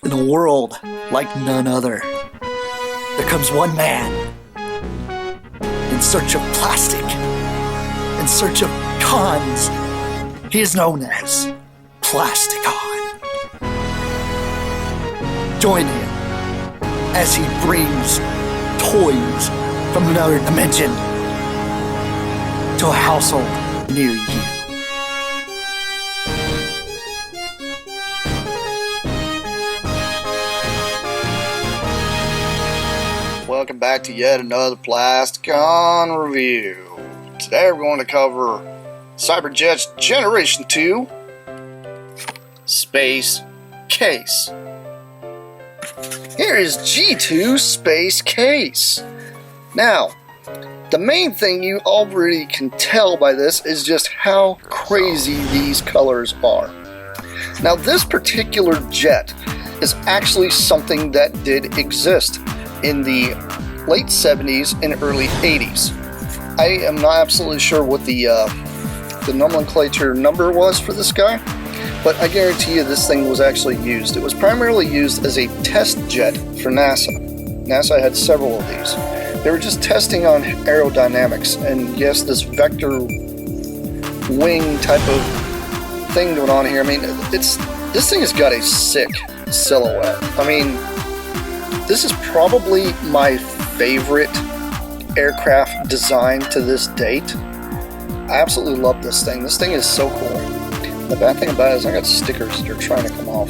In a world like none other, there comes one man in search of plastic, in search of cons. He is known as Plasticon. Join him as he brings toys from another dimension to a household near you. Welcome back to yet another Plasticon review. Today we're going to cover Cyberjet's Generation 2 Space Case. Here is G2 Space Case. Now, the main thing you already can tell by this is just how crazy these colors are. Now, this particular jet is actually something that did exist in the late 70s and early 80s. I am not absolutely sure what the nomenclature number was for this guy, but I guarantee you this thing was actually used. It was primarily used as a test jet for NASA. NASA had several of these. They were just testing on aerodynamics, and yes, this vector wing type of thing going on here. I mean, this thing has got a sick silhouette. I mean, this is probably my favorite aircraft design to this date. I absolutely love this thing. This thing is so cool. The bad thing about it is I got stickers that are trying to come off.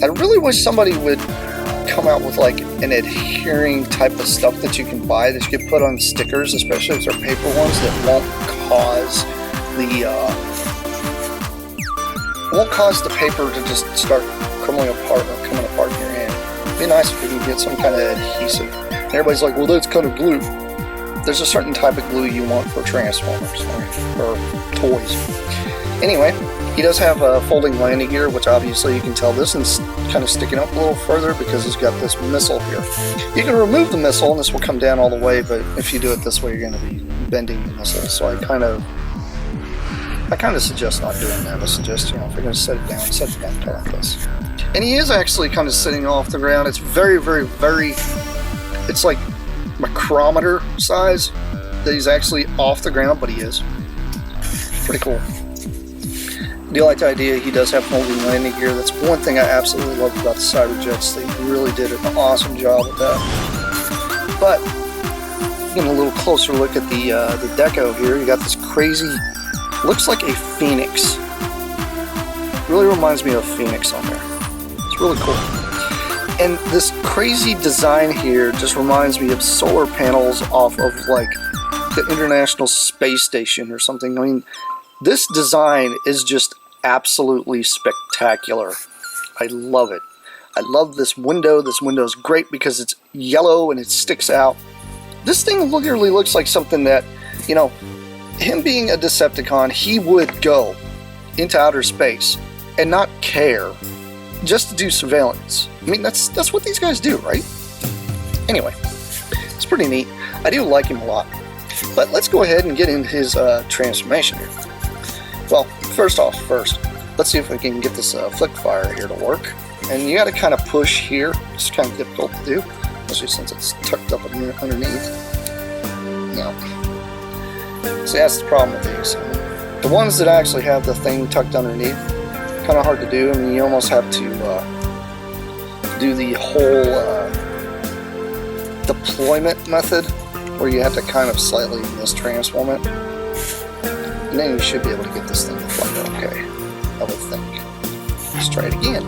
I really wish somebody would come out with like an adhering type of stuff that you can buy that you can put on stickers, especially if they're paper ones, that won't cause the paper to just start crumbling apart or coming apart in your hand. It'd be nice if we could get some kind of adhesive. And everybody's like, well, that's kind of glue. There's a certain type of glue you want for Transformers or toys. Anyway, he does have a folding landing gear, which obviously you can tell this is kind of sticking up a little further because it's got this missile here. You can remove the missile and this will come down all the way, but if you do it this way, you're going to be bending the missile. So I kind of suggest not doing that. I suggest, if you're going to set it down kind of like this. And he is actually kind of sitting off the ground. It's very, very, very, it's like micrometer size that he's actually off the ground, but he is. Pretty cool. I do like the idea he does have folding landing gear. That's one thing I absolutely love about the Cyberjets. They really did an awesome job with that. But getting a little closer look at the deco here, you got this crazy, looks like a phoenix. Really reminds me of a phoenix on there. It's really cool. And this crazy design here just reminds me of solar panels off of like the International Space Station or something. I mean, this design is just absolutely spectacular. I love it. I love this window. This window is great because it's yellow and it sticks out. This thing literally looks like something that, you know, him being a Decepticon, he would go into outer space and not care just to do surveillance. I mean, that's what these guys do, right? Anyway, it's pretty neat. I do like him a lot. But let's go ahead and get into his transformation here. Well, first, let's see if we can get this flick fire here to work. And you got to kind of push here. It's kind of difficult to do, especially since it's tucked up underneath. Now, see, that's the problem with these. The ones that actually have the thing tucked underneath, kind of hard to do. I mean, you almost have to do the whole deployment method, where you have to kind of slightly mistransform it. And then you should be able to get this thing to fly okay, I would think. Let's try it again.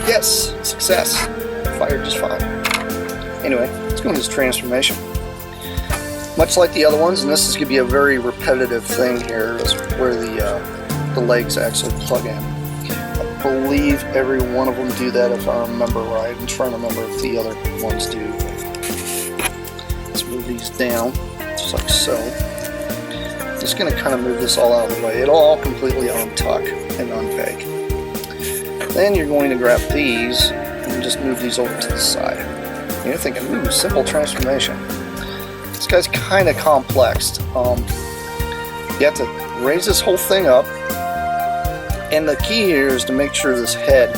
Yes, success. Fired just fine. Anyway, let's go into this transformation. Much like the other ones, and this is going to be a very repetitive thing here, is where the legs actually plug in. I believe every one of them do that if I remember right. I'm trying to remember if the other ones do. Let's move these down, just like so. Just going to kind of move this all out of the way. It'll all completely untuck and unpeg. Then you're going to grab these and just move these over to the side. And you're thinking, ooh, simple transformation. This guy's kind of complex. You have to raise this whole thing up, and the key here is to make sure this head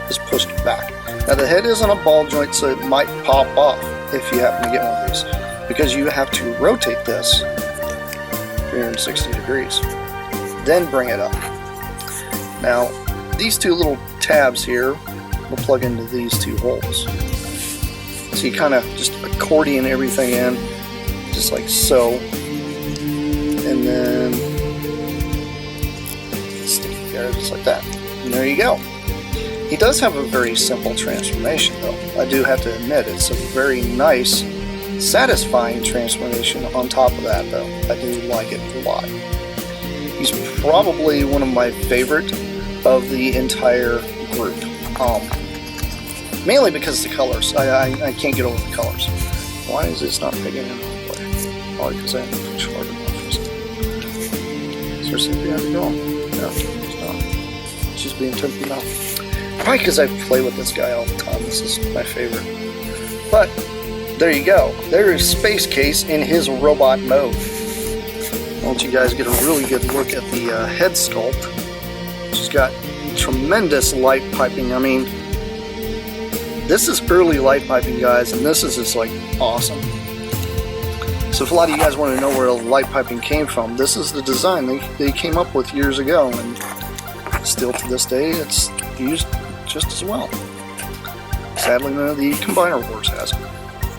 is pushed back. Now the head is on a ball joint, so it might pop off if you happen to get one of these, because you have to rotate this 360 degrees, then bring it up. Now these two little tabs here will plug into these two holes. So you kind of just accordion everything in, just like so, and then stick it together just like that. And there you go. He does have a very simple transformation though. I do have to admit, it's a very nice, satisfying transformation on top of that though. I do like it a lot. He's probably one of my favorite of the entire group. Mainly because of the colors. I can't get over the colors. Why is this not picking it up? Probably because I haven't pushed hard enough. Is there something I have to go on? No, it's not. It's just being tempted out. Probably because I play with this guy all the time. This is my favorite. But there you go. There is Space Case in his robot mode. I want you guys to get a really good look at the head sculpt. She's got tremendous light piping. I mean, this is early light piping, guys, and this is just like awesome. So if a lot of you guys want to know where light piping came from, this is the design they came up with years ago, and still to this day it's used just as well. Sadly, none of the Combiner Wars has it,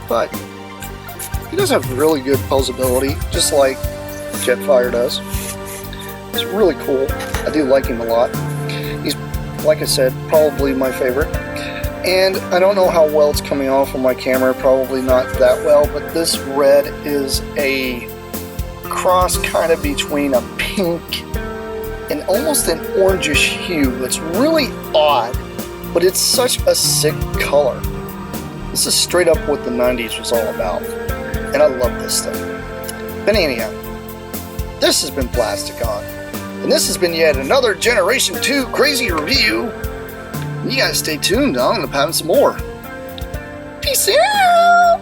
but he does have really good posability, just like Jetfire does. It's really cool. I do like him a lot. He's, like I said, probably my favorite. And I don't know how well it's coming off on my camera, probably not that well, but this red is a cross kind of between a pink and almost an orangish hue. It's really odd, but it's such a sick color. This is straight up what the 90s was all about, and I love this thing. But anyhow, this has been Plasticon, and this has been yet another Generation 2 crazy review. You guys stay tuned, I'm gonna have some more. Peace out!